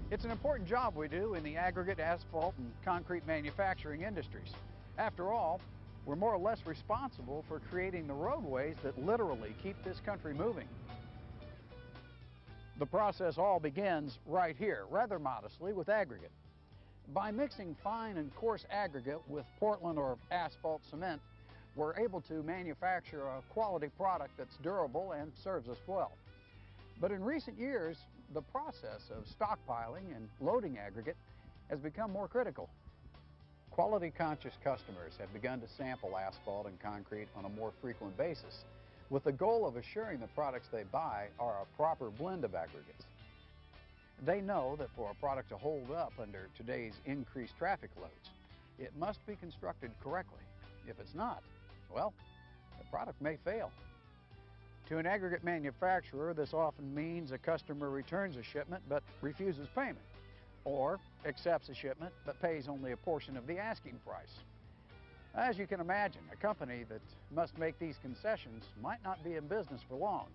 It's an important job we do in the aggregate, asphalt, and concrete manufacturing industries. After all, we're more or less responsible for creating the roadways that literally keep this country moving. The process all begins right here, rather modestly, with aggregate. By mixing fine and coarse aggregate with Portland or asphalt cement, we're able to manufacture a quality product that's durable and serves us well. But in recent years, the process of stockpiling and loading aggregate has become more critical. Quality-conscious customers have begun to sample asphalt and concrete on a more frequent basis, with the goal of assuring the products they buy are a proper blend of aggregates. They know that for a product to hold up under today's increased traffic loads, it must be constructed correctly. If it's not, well, the product may fail. To an aggregate manufacturer, this often means a customer returns a shipment but refuses payment, or accepts a shipment but pays only a portion of the asking price. As you can imagine, a company that must make these concessions might not be in business for long.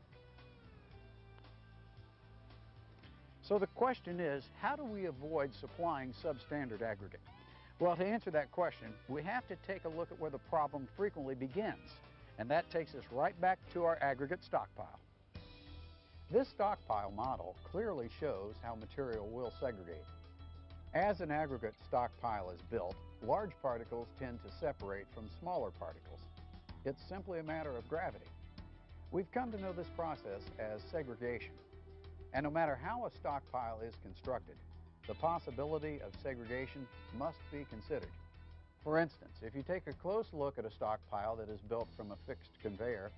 So the question is, how do we avoid supplying substandard aggregate? Well, to answer that question, we have to take a look at where the problem frequently begins, and that takes us right back to our aggregate stockpile. This stockpile model clearly shows how material will segregate. As an aggregate stockpile is built, large particles tend to separate from smaller particles. It's simply a matter of gravity. We've come to know this process as segregation. And no matter how a stockpile is constructed, the possibility of segregation must be considered. For instance, if you take a close look at a stockpile that is built from a fixed conveyor,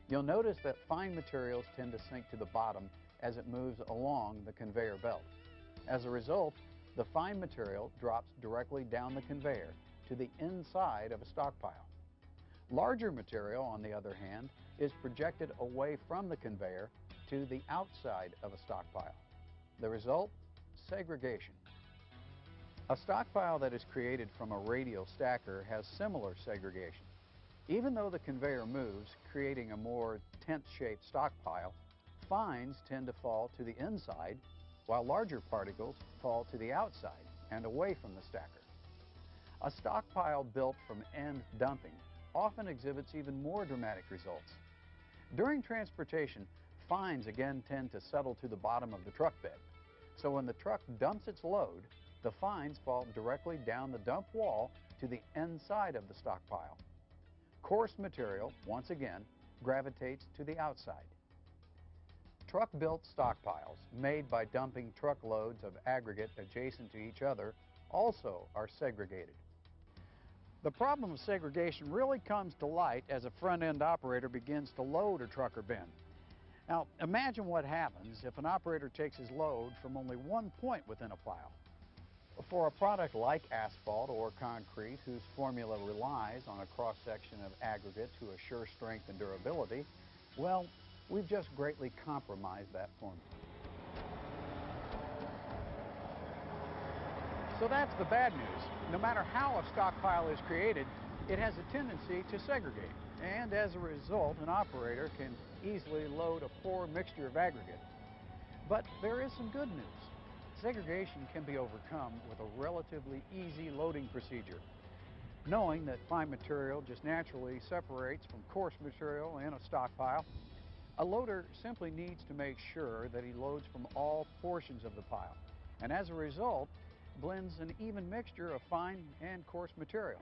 you'll notice that fine materials tend to sink to the bottom as it moves along the conveyor belt. As a result, the fine material drops directly down the conveyor to the inside of a stockpile. Larger material, on the other hand, is projected away from the conveyor to the outside of a stockpile. The result? Segregation. A stockpile that is created from a radial stacker has similar segregation. Even though the conveyor moves, creating a more tent-shaped stockpile, fines tend to fall to the inside, while larger particles fall to the outside and away from the stacker. A stockpile built from end dumping often exhibits even more dramatic results. During transportation, fines again tend to settle to the bottom of the truck bed. So when the truck dumps its load, the fines fall directly down the dump wall to the inside of the stockpile. Coarse material, once again, gravitates to the outside. Truck-built stockpiles made by dumping truckloads of aggregate adjacent to each other also are segregated. The problem of segregation really comes to light as a front-end operator begins to load a truck or bin. Now, imagine what happens if an operator takes his load from only one point within a pile. For a product like asphalt or concrete, whose formula relies on a cross-section of aggregate to assure strength and durability, well, we've just greatly compromised that formula. So that's the bad news. No matter how a stockpile is created, it has a tendency to segregate. And as a result, an operator can easily load a poor mixture of aggregate. But there is some good news. Segregation can be overcome with a relatively easy loading procedure. Knowing that fine material just naturally separates from coarse material in a stockpile, a loader simply needs to make sure that he loads from all portions of the pile, and as a result, blends an even mixture of fine and coarse material.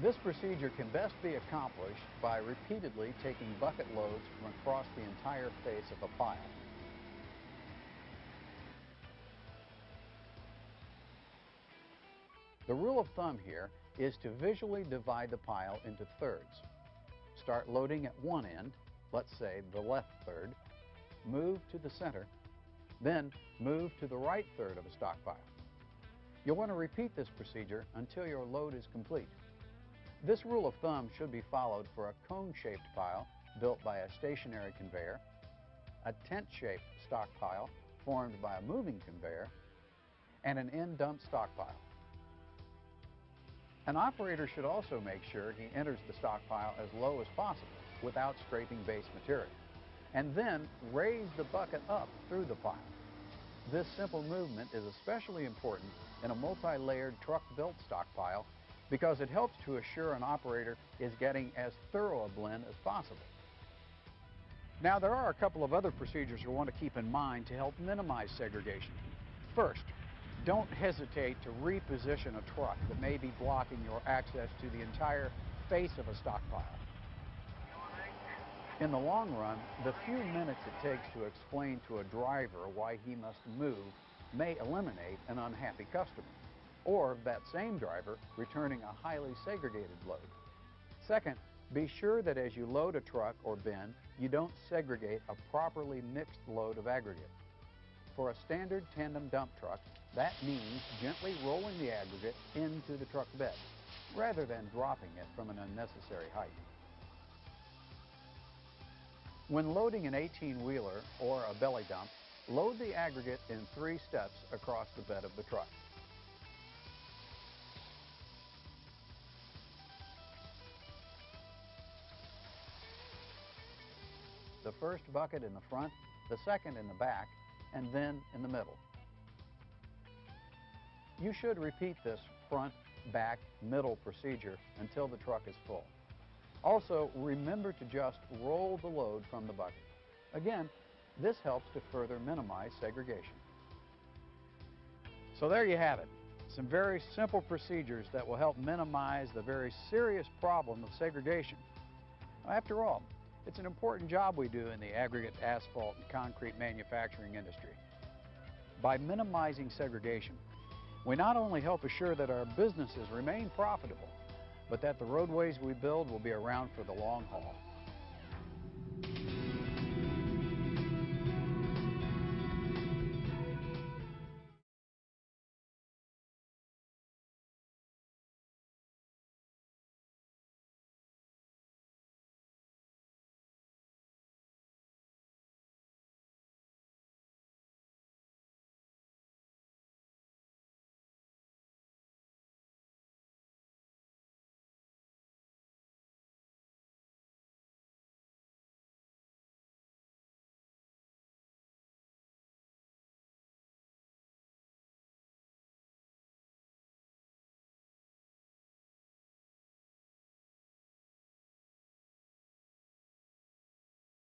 This procedure can best be accomplished by repeatedly taking bucket loads from across the entire face of a pile. The rule of thumb here is to visually divide the pile into thirds. Start loading at one end, let's say the left third, move to the center, then move to the right third of a stockpile. You'll want to repeat this procedure until your load is complete. This rule of thumb should be followed for a cone-shaped pile built by a stationary conveyor, a tent-shaped stockpile formed by a moving conveyor, and an end dump stockpile. An operator should also make sure he enters the stockpile as low as possible without scraping base material, and then raise the bucket up through the pile. This simple movement is especially important in a multi-layered truck-built stockpile because it helps to assure an operator is getting as thorough a blend as possible. Now, there are a couple of other procedures you'll want to keep in mind to help minimize segregation. First, don't hesitate to reposition a truck that may be blocking your access to the entire face of a stockpile. In the long run, the few minutes it takes to explain to a driver why he must move may eliminate an unhappy customer, or that same driver returning a highly segregated load. Second, be sure that as you load a truck or bin, you don't segregate a properly mixed load of aggregate. For a standard tandem dump truck, that means gently rolling the aggregate into the truck bed, rather than dropping it from an unnecessary height. When loading an 18-wheeler or a belly dump, load the aggregate in 3 steps across the bed of the truck. The first bucket in the front, the second in the back, and then in the middle. You should repeat this front, back, middle procedure until the truck is full. Also, remember to just roll the load from the bucket. Again, this helps to further minimize segregation. So there you have it. Some very simple procedures that will help minimize the very serious problem of segregation. After all, it's an important job we do in the aggregate, asphalt, and concrete manufacturing industry. By minimizing segregation, we not only help assure that our businesses remain profitable, but that the roadways we build will be around for the long haul.